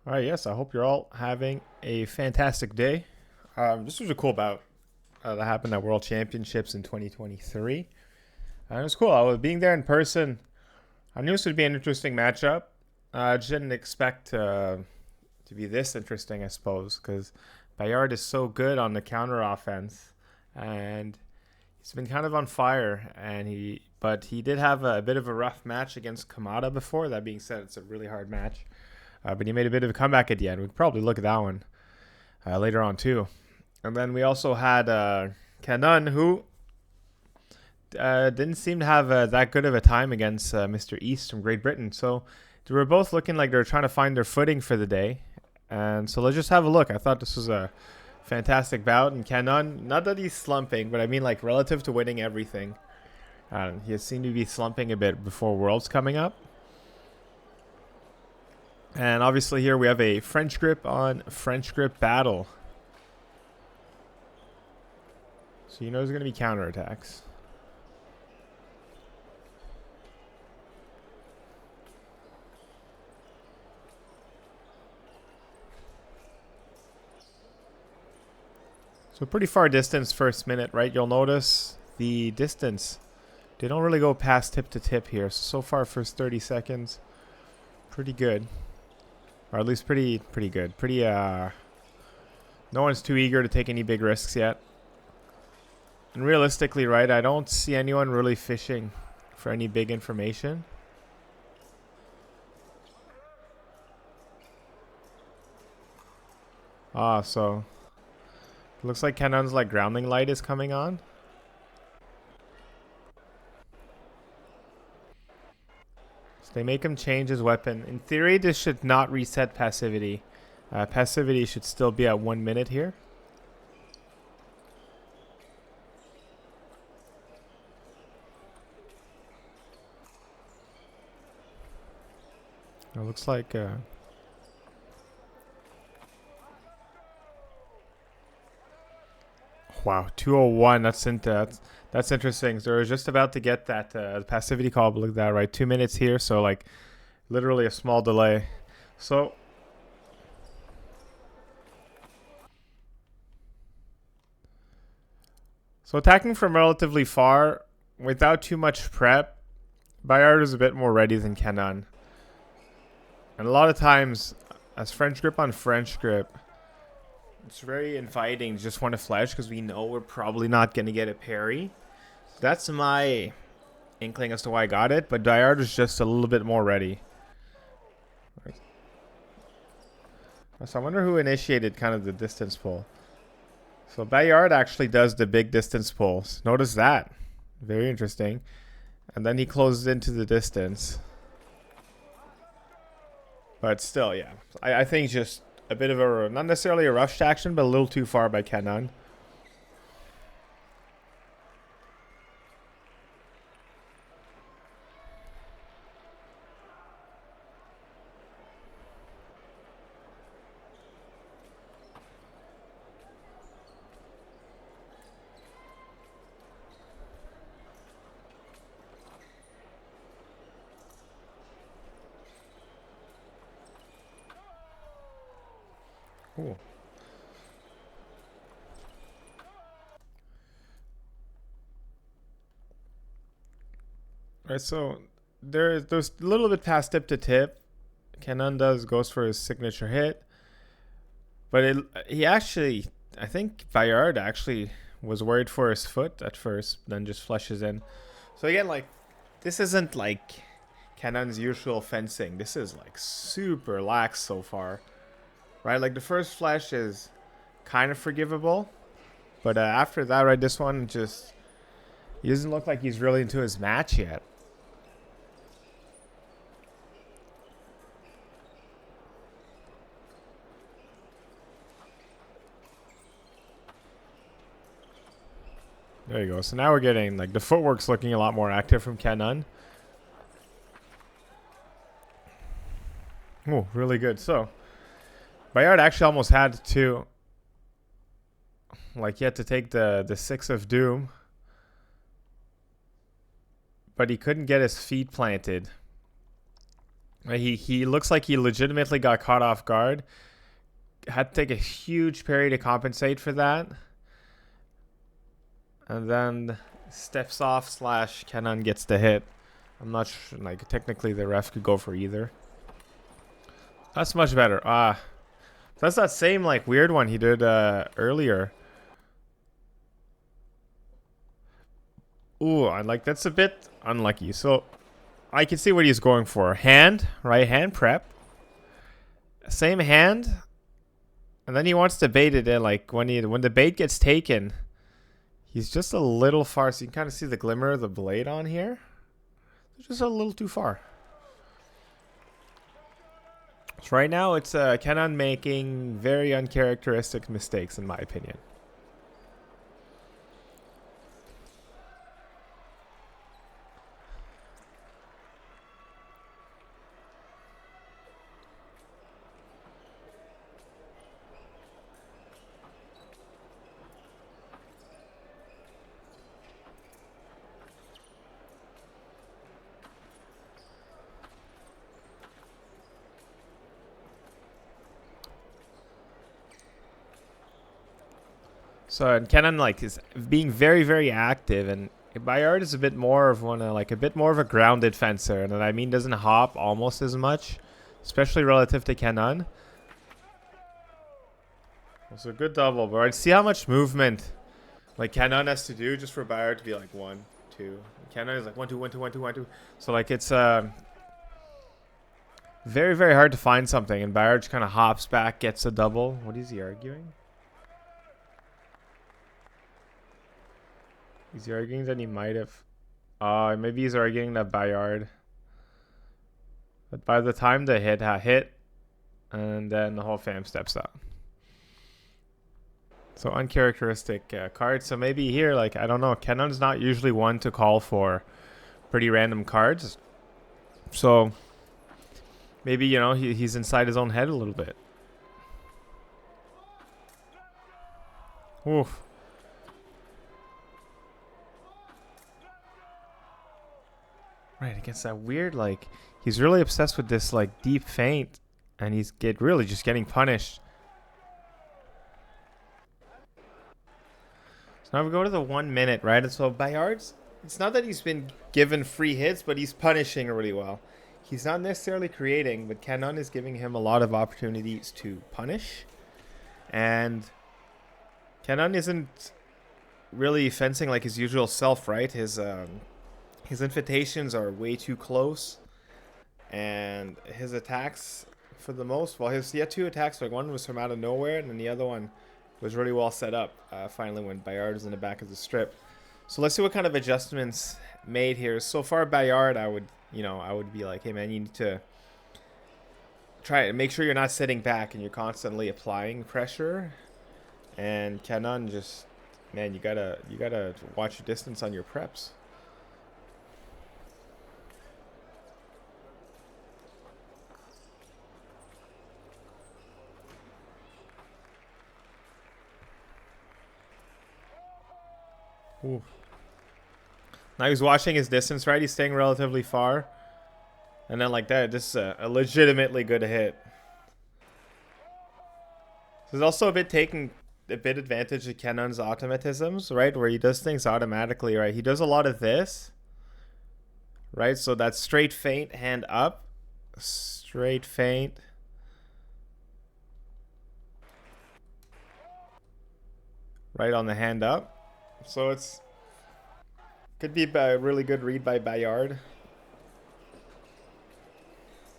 All right, yes, I hope you're all having a fantastic day. This was a cool bout that happened at World Championships in 2023. It was cool. I was being there in person. I knew this would be an interesting matchup. I just didn't expect to be this interesting, I suppose, because Bayard is so good on the counter offense, and he's been kind of on fire. But he did have a bit of a rough match against Kamada before. That being said, it's a really hard match. But he made a bit of a comeback at the end. We'd probably look at that one later on too. And then we also had Cannone, who didn't seem to have that good of a time against Mr. East from Great Britain. So they were both looking like they were trying to find their footing for the day. And so let's just have a look. I thought this was a fantastic bout. And Cannone, not that he's slumping, but I mean like relative to winning everything. He seemed to be slumping a bit before Worlds coming up. And obviously here we have a French grip on French grip battle. So you know there's going to be counterattacks. So pretty far distance first minute, right? You'll notice the distance. They don't really go past tip to tip here. So far first 30 seconds, pretty good. Or at least pretty good. No one's too eager to take any big risks yet. And realistically, right, I don't see anyone really fishing for any big information. So looks like Cannone's like grounding light is coming on. They make him change his weapon. In theory, this should not reset passivity. Passivity should still be at 1 minute here. It looks like... wow, 201. That's interesting. So we're just about to get that passivity call. But look at that, right? 2 minutes here. So like literally a small delay. So attacking from relatively far without too much prep, Bayard is a bit more ready than Cannone. And a lot of times, as French grip on French grip, it's very inviting to just want to flash because we know we're probably not going to get a parry. That's my inkling as to why I got it, but Bayard is just a little bit more ready. So I wonder who initiated kind of the distance pull. So Bayard actually does the big distance pulls. Notice that. Very interesting. And then he closes into the distance. But still, yeah. I think just a bit of a, not necessarily a rushed action, but a little too far by Cannone. Cool. Alright, so there's a little bit past tip to tip. Cannone goes for his signature hit. But he actually, I think Bayard actually was worried for his foot at first, then just flushes in. So again, like, this isn't like Cannone's usual fencing. This is like super lax so far. Right, like the first flash is kind of forgivable. But after that, right, this one just, he doesn't look like he's really into his match yet. There you go. So now we're getting, like, the footwork's looking a lot more active from Cannone. Oh, really good. So, Bayard actually almost had to, like, he had to take the Six of Doom. But he couldn't get his feet planted. He looks like he legitimately got caught off guard. Had to take a huge parry to compensate for that. And then steps off slash Cannone gets the hit. I'm not sure, like, technically the ref could go for either. That's much better. That's that same, like, weird one he did earlier. Ooh, that's a bit unlucky. So I can see what he's going for. Hand, right hand prep. Same hand. And then he wants to bait it in. Like when the bait gets taken, he's just a little far. So you can kind of see the glimmer of the blade on here. It's just a little too far. So right now it's Cannone making very uncharacteristic mistakes in my opinion. So and Cannone like is being very very active, and Bayard is a bit more of a bit more of a grounded fencer, and I mean doesn't hop almost as much, especially relative to Cannone. It's a good double, but I'd see how much movement like Cannone has to do just for Bayard to be like 1, 2. Cannone is like 1, 2, 1, 2, 1, 2, 1, 2. So like it's very very hard to find something, and Bayard just kind of hops back, gets a double. What is he arguing? Is he arguing that he might have... maybe he's arguing that Bayard. But by the time the hit, and then the whole fam steps out. So uncharacteristic card. So maybe here, like, I don't know. Cannone's not usually one to call for pretty random cards. So maybe, you know, he's inside his own head a little bit. Oof. Right, against that weird, like, he's really obsessed with this, like, deep feint, and he's really just getting punished. So now we go to the 1 minute, right? And so Bayard's, it's not that he's been given free hits, but he's punishing really well. He's not necessarily creating, but Cannone is giving him a lot of opportunities to punish. And Cannone isn't really fencing like his usual self, right? His invitations are way too close, and his attacks, for the most, well, he had 2 attacks. Like one was from out of nowhere, and then the other one was really well set up. Finally, when Bayard was in the back of the strip. So let's see what kind of adjustments made here. So far, Bayard, I would be like, hey man, you need to try it. Make sure you're not sitting back and you're constantly applying pressure. And Cannone just, man, you gotta watch your distance on your preps. Ooh. Now he's watching his distance, right? He's staying relatively far. And then like that, this is a legitimately good hit. There's also a bit taking a bit advantage of Cannone's automatisms, right? Where he does things automatically, right? He does a lot of this, right? So that's straight feint, hand up, straight feint. Right on the hand up. So it's could be a really good read by Bayard.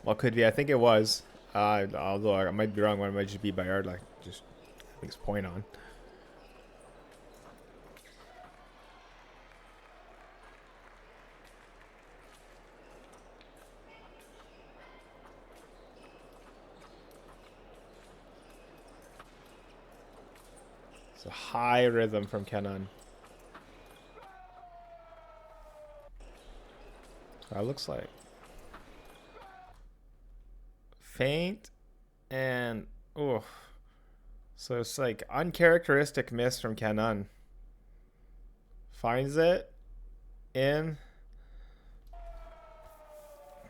Well, could be. I think it was. Although I might be wrong. It might just be Bayard. Like just I think it's point on. It's a high rhythm from Cannone. That looks like feint and oh, so it's like uncharacteristic miss from Cannone. Finds it in.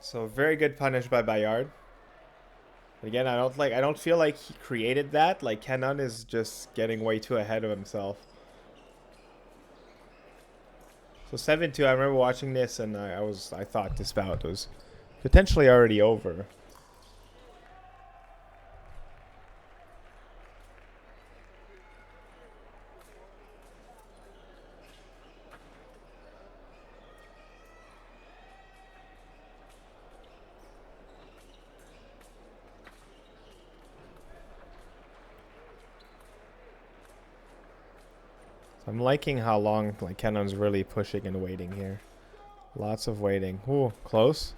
So very good punish by Bayard. Again, I don't feel like he created that. Like Cannone is just getting way too ahead of himself. So 7-2, I remember watching this and I thought this bout was potentially already over. So I'm liking how long like Cannone's really pushing and waiting here. Lots of waiting. Ooh, close.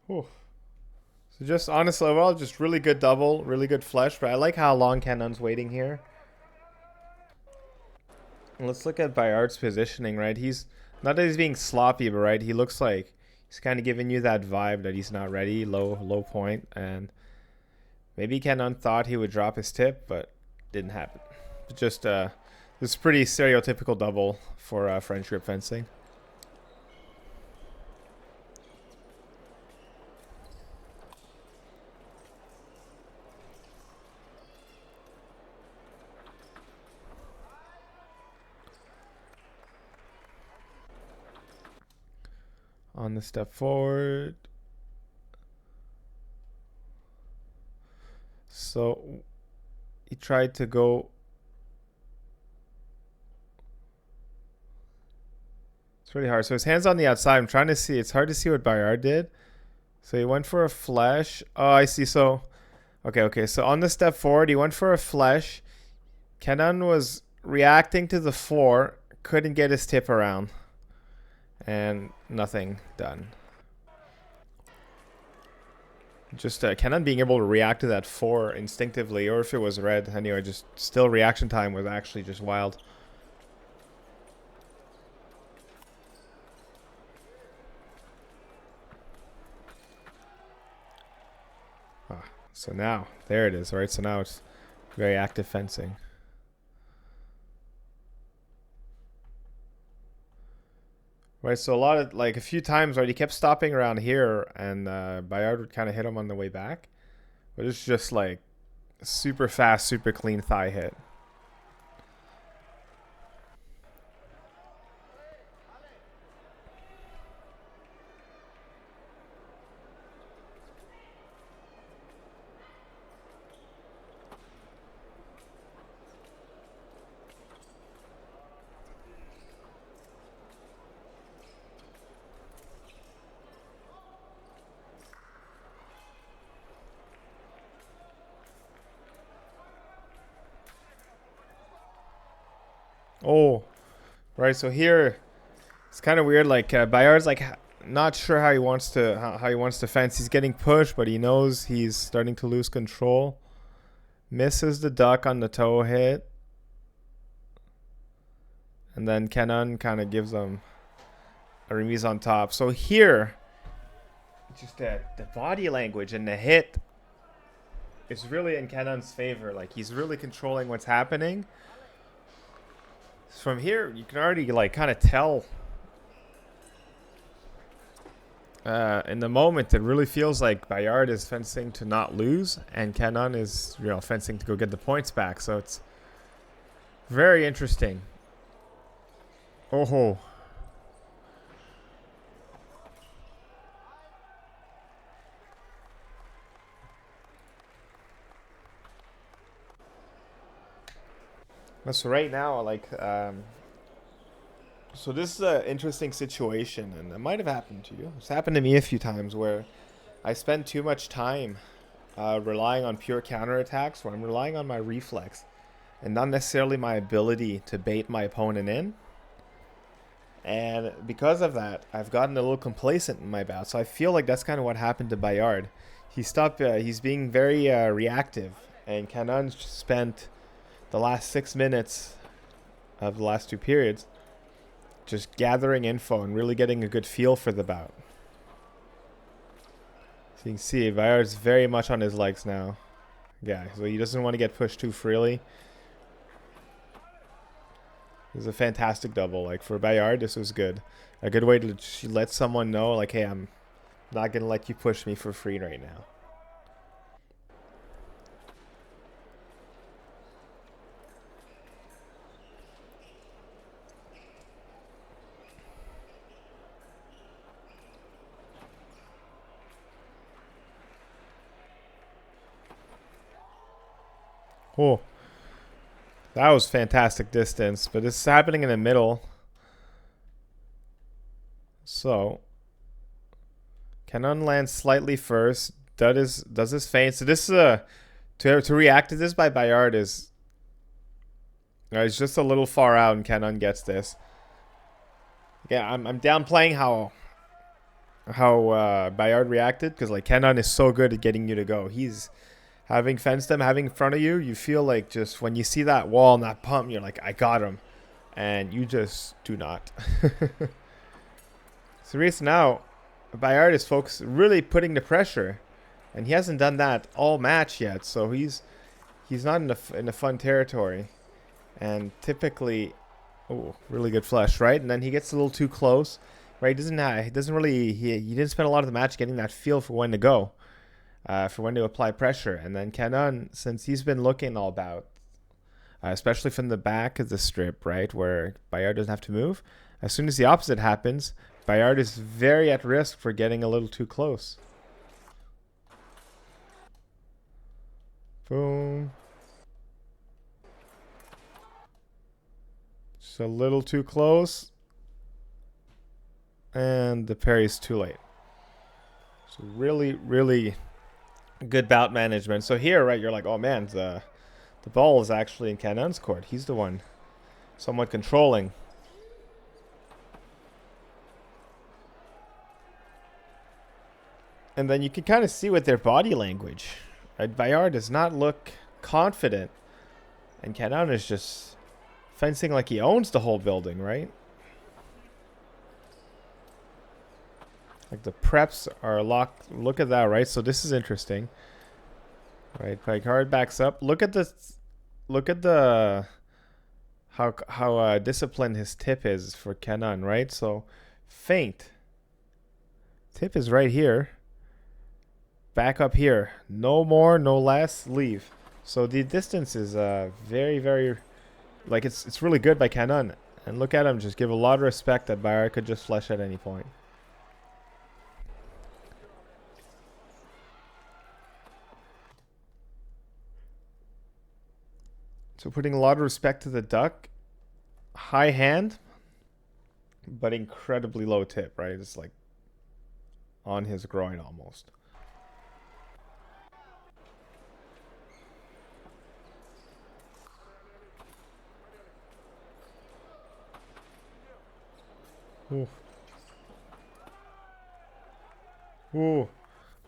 Ooh. So just honestly, well, just really good double, really good flesh. But I like how long Cannone's waiting here. And let's look at Bayard's positioning, right? He's not that he's being sloppy, but right, he looks like he's kind of giving you that vibe that he's not ready, low point, and maybe Cannone thought he would drop his tip, but didn't happen. Just this pretty stereotypical double for French grip fencing. On the step forward. So he tried to go. It's really hard. So his hand's on the outside. I'm trying to see. It's hard to see what Bayard did. So he went for a flesh. Oh, I see. So, okay. So on the step forward, he went for a flesh. Cannone was reacting to the 4. Couldn't get his tip around. And nothing done. Just Cannone being able to react to that 4 instinctively, or if it was red. Anyway, just still reaction time was actually just wild. So now, there it is, right? So now it's very active fencing. Right, so a few times, right, he kept stopping around here, and Bayard would kind of hit him on the way back. But it's just like super fast, super clean thigh hit. Oh, right. So here, it's kind of weird. Like Bayard's like not sure how he wants to how he wants to fence. He's getting pushed, but he knows he's starting to lose control. Misses the duck on the toe hit, and then Cannone kind of gives him a remise on top. So here, just the body language and the hit is really in Cannone's favor. Like he's really controlling what's happening. From here, you can already like kind of tell. In the moment, it really feels like Bayard is fencing to not lose, and Cannone is, fencing to go get the points back. So it's very interesting. Oh. So right now, so this is an interesting situation, and it might have happened to you. It's happened to me a few times where I spend too much time relying on pure counterattacks, where I'm relying on my reflex and not necessarily my ability to bait my opponent in. And because of that, I've gotten a little complacent in my bout. So I feel like that's kind of what happened to Bayard. He stopped. He's being very reactive, and Cannone spent the last 6 minutes of the last 2 periods just gathering info and really getting a good feel for the bout. So you can see Bayard's very much on his legs now. Yeah, so he doesn't want to get pushed too freely. This is a fantastic double. Like, for Bayard, this was good. A good way to let someone know, like, hey, I'm not going to let you push me for free right now. Oh, that was fantastic distance, but it's happening in the middle. So, Cannone lands slightly first. Does his feint. So this is a to react to this by Bayard is it's just a little far out, and Cannone gets this. Yeah, I'm downplaying how Bayard reacted because like Cannone is so good at getting you to go. He's having fenced them, having in front of you. You feel like just when you see that wall and that pump, you're like, I got him, and you just do not. So now, Bayard is folks really putting the pressure, and he hasn't done that all match yet. So he's not in the fun territory, and typically, oh, really good flush, right? And then he gets a little too close, right? He didn't spend a lot of the match getting that feel for when to go, for when to apply pressure. And then Cannone, since he's been looking all about, especially from the back of the strip, right, where Bayard doesn't have to move. As soon as the opposite happens, Bayard is very at risk for getting a little too close. Boom. Just a little too close. And the parry's too late. So really, really good bout management. So here, right, you're like, oh man, the ball is actually in Cannone's court. He's the one somewhat controlling. And then you can kind of see with their body language, right? Bayard does not look confident, and Cannone is just fencing like he owns the whole building, right? Like the preps are locked. Look at that, right? So this is interesting, right? Bayard backs up. Look at this. Look at the how disciplined his tip is for Cannone, right? So feint. Tip is right here. Back up here. No more, no less. Leave. So the distance is very, very, like it's really good by Cannone. And look at him, just give a lot of respect that Bayard could just flush at any point. So putting a lot of respect to the duck. High hand, but incredibly low tip, right? It's like on his groin almost. Ooh. Ooh.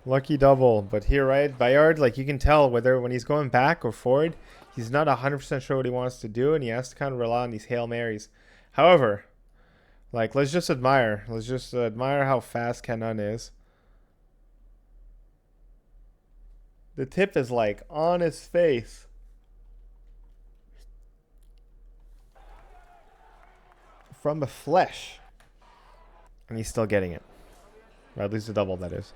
Lucky double. But here, right, Bayard, like you can tell whether when he's going back or forward, he's not 100% sure what he wants to do, and he has to kind of rely on these Hail Marys. However, like, let's just admire. Let's just admire how fast Cannone is. The tip is like on his face. From the flesh. And he's still getting it. Or at least a double, that is.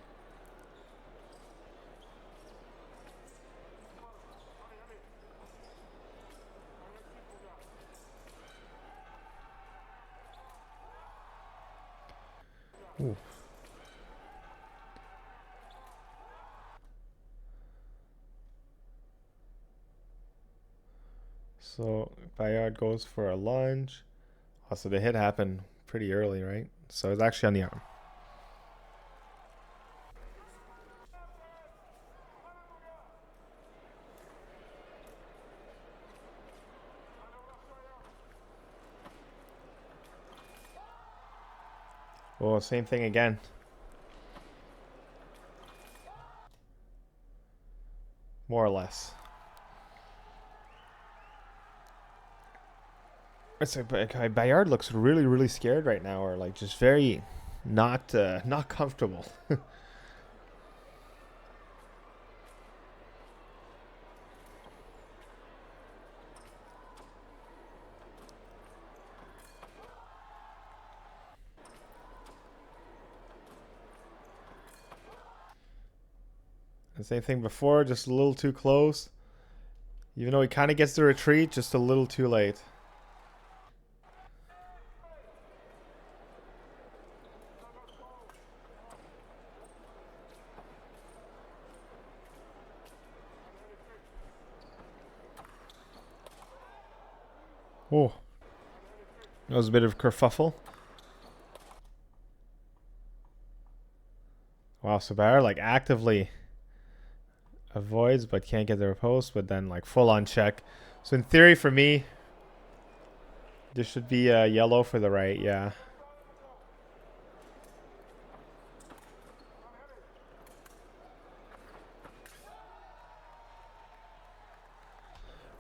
Ooh. So Bayard goes for a lunge. Also, the hit happened pretty early, right? So it's actually on the arm. Oh, same thing again. More or less. It's like Bayard looks really, really scared right now, or like just very not comfortable. The same thing before, just a little too close. Even though he kind of gets the retreat, just a little too late. Oh, that was a bit of a kerfuffle. Wow, so Bayard like actively avoids but can't get the riposte, but then like full on check. So in theory for me, this should be a yellow for the right, yeah.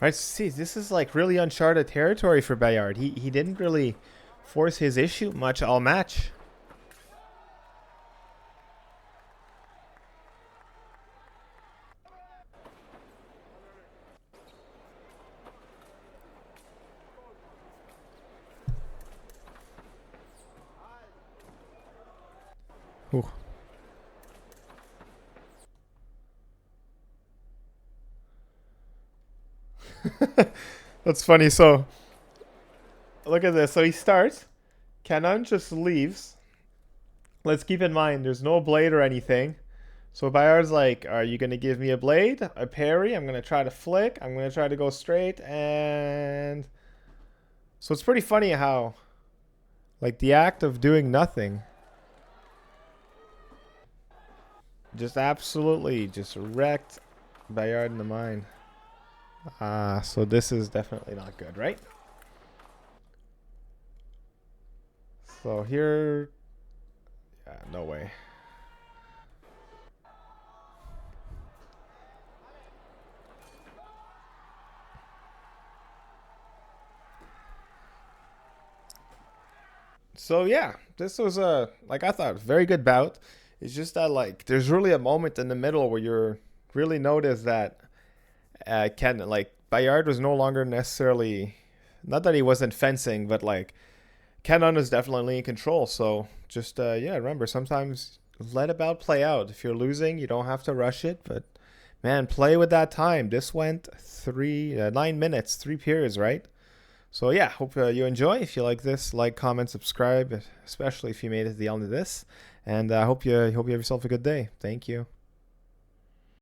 Right, see, this is like really uncharted territory for Bayard. He didn't really force his issue much all match. Ooh. That's funny. So look at this. So he starts. Cannone just leaves. Let's keep in mind there's no blade or anything. So Bayard's like, are you going to give me a blade? A parry? I'm going to try to flick. I'm going to try to go straight. And so it's pretty funny how like the act of doing nothing just absolutely just wrecked Bayard in the mind. So this is definitely not good, right? So here, yeah, no way. So yeah, this was a like I thought very good bout. It's just that like there's really a moment in the middle where you're really notice that Ken like Bayard was no longer necessarily not that he wasn't fencing, but like Cannone is definitely in control. So just yeah, remember sometimes let a bout play out. If you're losing, you don't have to rush it, but man, play with that time. This went 9 minutes, 3 periods, right? So yeah, hope you enjoy. If you like this, like, comment, subscribe, especially if you made it to the end of this. And I hope you have yourself a good day. Thank you.